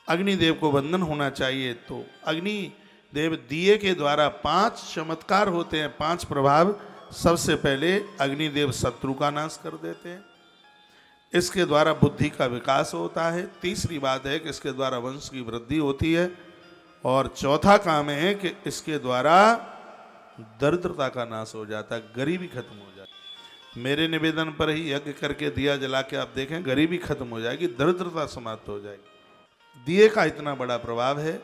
अग्निदेव को वंदन होना चाहिए। तो अग्निदेव दिए के द्वारा 5 चमत्कार होते हैं, 5 प्रभाव। सबसे पहले अग्निदेव शत्रु का नाश कर देते हैं, इसके द्वारा बुद्धि का विकास होता है। तीसरी बात है कि इसके द्वारा वंश की वृद्धि होती है। और चौथा काम है कि इसके द्वारा दरिद्रता का नाश हो जाता है, गरीबी खत्म हो जाती है। मेरे निवेदन पर ही यज्ञ करके दिया जला के आप देखें, गरीबी खत्म हो जाएगी, दरिद्रता समाप्त हो जाएगी। दिए का इतना बड़ा प्रभाव है,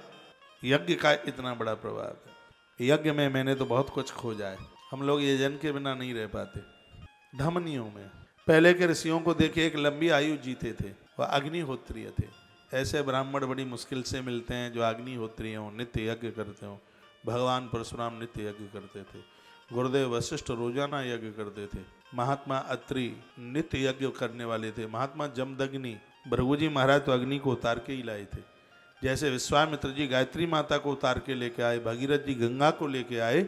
यज्ञ का इतना बड़ा प्रभाव है। यज्ञ में मैंने तो बहुत कुछ खोजा है। हम लोग ये जन के बिना नहीं रह पाते। धमनियों में पहले के ऋषियों को देखिए, एक लंबी आयु जीते थे, वह अग्निहोत्रीय थे। ऐसे ब्राह्मण बड़ी मुश्किल से मिलते हैं जो अग्निहोत्रीय हों, नित्य यज्ञ करते हों। भगवान परशुराम नित्य यज्ञ करते थे, गुरुदेव वशिष्ठ रोजाना यज्ञ करते थे, महात्मा अत्रि नित्य यज्ञ करने वाले थे, महात्मा जमदग्नि भृगुजी महाराज तो अग्नि को उतार के ही लाए थे। जैसे विश्वामित्र जी गायत्री माता को उतार के लेके आए, भगीरथ जी गंगा को लेके आए,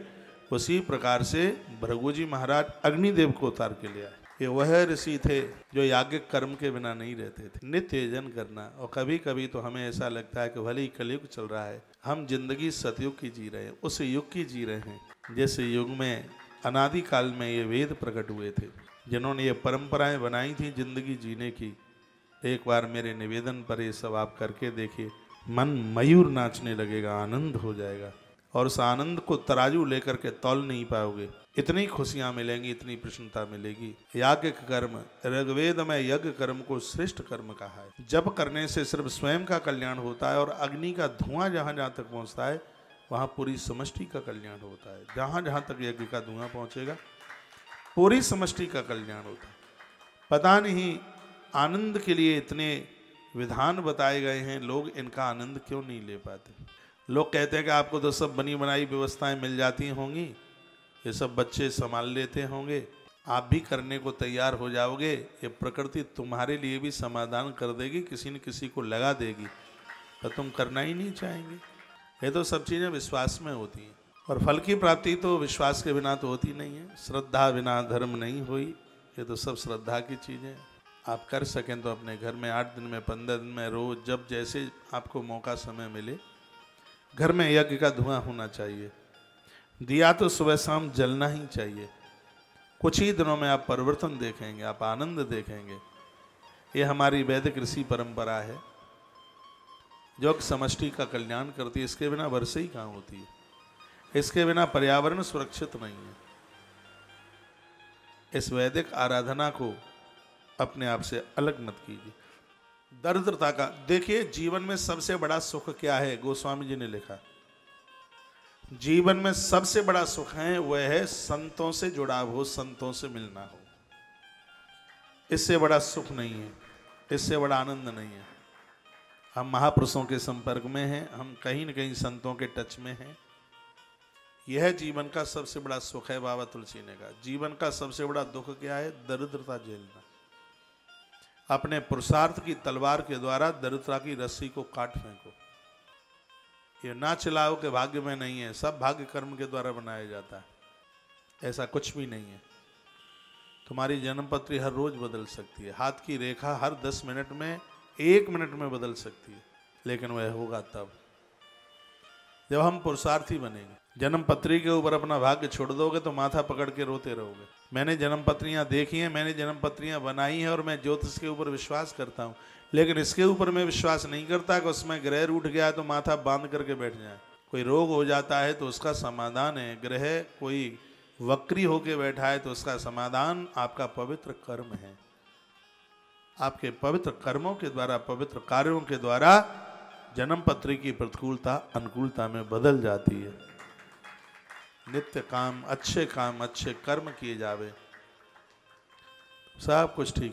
उसी प्रकार से भृगुजी महाराज अग्निदेव को उतार के ले आए। ये वह ऋषि थे जो याज्ञिक कर्म के बिना नहीं रहते थे। नित्य यजन करना। और कभी कभी तो हमें ऐसा लगता है कि भले ही कलयुग चल रहा है, हम जिंदगी सतयुग की जी रहे हैं, उस युग की जी रहे हैं जिस युग में अनादि काल में ये वेद प्रकट हुए थे, जिन्होंने ये परंपराएं बनाई थी जिंदगी जीने की। एक बार मेरे निवेदन पर ये सब आप करके देखिए, मन मयूर नाचने लगेगा, आनंद हो जाएगा। और उस आनंद को तराजू लेकर के तौल नहीं पाओगे। इतनी खुशियां मिलेंगी, इतनी प्रसन्नता मिलेगी। याज्ञ कर्म, ऋग्वेद में यज्ञ कर्म को श्रेष्ठ कर्म कहा है। जप करने से सिर्फ स्वयं का कल्याण होता है, और अग्नि का धुआं जहां जहां तक पहुंचता है वहां पूरी समष्टि का कल्याण होता है। जहां जहां तक यज्ञ का धुआं पहुंचेगा पूरी समष्टि का कल्याण होता है। पता नहीं आनंद के लिए इतने विधान बताए गए हैं, लोग इनका आनंद क्यों नहीं ले पाते। लोग कहते हैं कि आपको तो सब बनी बनाई व्यवस्थाएं मिल जाती होंगी, ये सब बच्चे संभाल लेते होंगे, आप भी करने को तैयार हो जाओगे, ये प्रकृति तुम्हारे लिए भी समाधान कर देगी, किसी न किसी को लगा देगी, तो तुम करना ही नहीं चाहेंगे। ये तो सब चीज़ें विश्वास में होती हैं, और फल की प्राप्ति तो विश्वास के बिना तो होती नहीं है। श्रद्धा बिना धर्म नहीं हुई, ये तो सब श्रद्धा की चीज़ें। आप कर सकें तो अपने घर में 8 दिन में, 15 दिन में, रोज जब जैसे आपको मौका समय मिले, घर में यज्ञ का धुआं होना चाहिए। दिया तो सुबह शाम जलना ही चाहिए। कुछ ही दिनों में आप परिवर्तन देखेंगे, आप आनंद देखेंगे। ये हमारी वैदिक ऋषि परंपरा है जो समष्टि का कल्याण करती है। इसके बिना वर्षा ही कहाँ होती है, इसके बिना पर्यावरण सुरक्षित नहीं है। इस वैदिक आराधना को अपने आप से अलग मत कीजिए। दरिद्रता का देखिए, जीवन में सबसे बड़ा सुख क्या है? गोस्वामी जी ने लिखा, जीवन में सबसे बड़ा सुख है वह है संतों से जुड़ाव हो, संतों से मिलना हो। इससे बड़ा सुख नहीं है, इससे बड़ा आनंद नहीं है। हम महापुरुषों के संपर्क में हैं, हम कहीं न कहीं संतों के टच में हैं। यह जीवन का सबसे बड़ा सुख है। बाबा तुलसी ने कहा जीवन का सबसे बड़ा दुख क्या है? दरिद्रता झेलना। अपने पुरुषार्थ की तलवार के द्वारा दरिद्रता की रस्सी को काट फेंको। ये ना चलाओ के भाग्य में नहीं है, सब भाग्य कर्म के द्वारा बनाया जाता है। ऐसा कुछ भी नहीं है। तुम्हारी जन्मपत्री हर रोज बदल सकती है, हाथ की रेखा हर 10 मिनट में, 1 मिनट में बदल सकती है, लेकिन वह होगा तब जब हम पुरुषार्थी बनेंगे। जन्मपत्री के ऊपर अपना भाग्य छोड़ दोगे तो माथा पकड़ के रोते रहोगे। मैंने जन्मपत्रियां देखी हैं, मैंने जन्मपत्रियां बनाई हैं, और मैं ज्योतिष के ऊपर विश्वास करता हूं, लेकिन इसके ऊपर मैं विश्वास नहीं करता कि उसमें ग्रह रूठ गया तो माथा बांध करके बैठ जाए। कोई रोग हो जाता है तो उसका समाधान है ग्रह, कोई वक्री होके बैठा है तो उसका समाधान आपका पवित्र कर्म है। आपके पवित्र कर्मों के द्वारा, पवित्र कार्यों के द्वारा जन्मपत्री की प्रतिकूलता अनुकूलता में बदल जाती है। नित्य काम, अच्छे कर्म किए जावे, सब कुछ ठीक